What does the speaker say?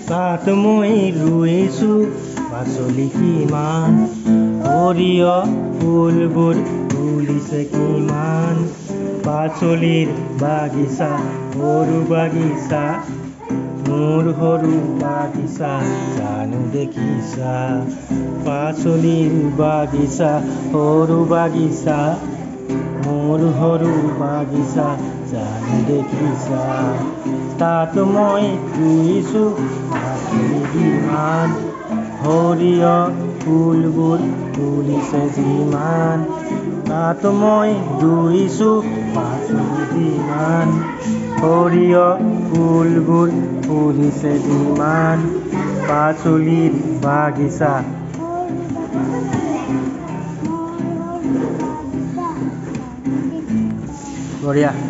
তাত মই ৰুইছোঁ পাচলি কিমান, সৰিয়হ ফুলবোৰ ফুলিছে কিমান। পাচলিৰ বাগিচা, সৰু বাগিচা, মোৰ সৰু বাগিচা জানো দেখিছা। পাচলিৰ বাগিচা, সৰু বাগিচা, মোৰ সৰু বাগিচা জানো দেখিছা। তাত মই ৰুইছোঁ পাচলি কিমান, সৰিয়হ ফুলবোৰ ফুলিছে যিমান। তাত মই ৰুইছোঁ পাচলি কিমান, সৰিয়হ ফুলবোৰ ফুলিছে যিমান। পাচলিৰ বাগিচা, বঢ়িয়া।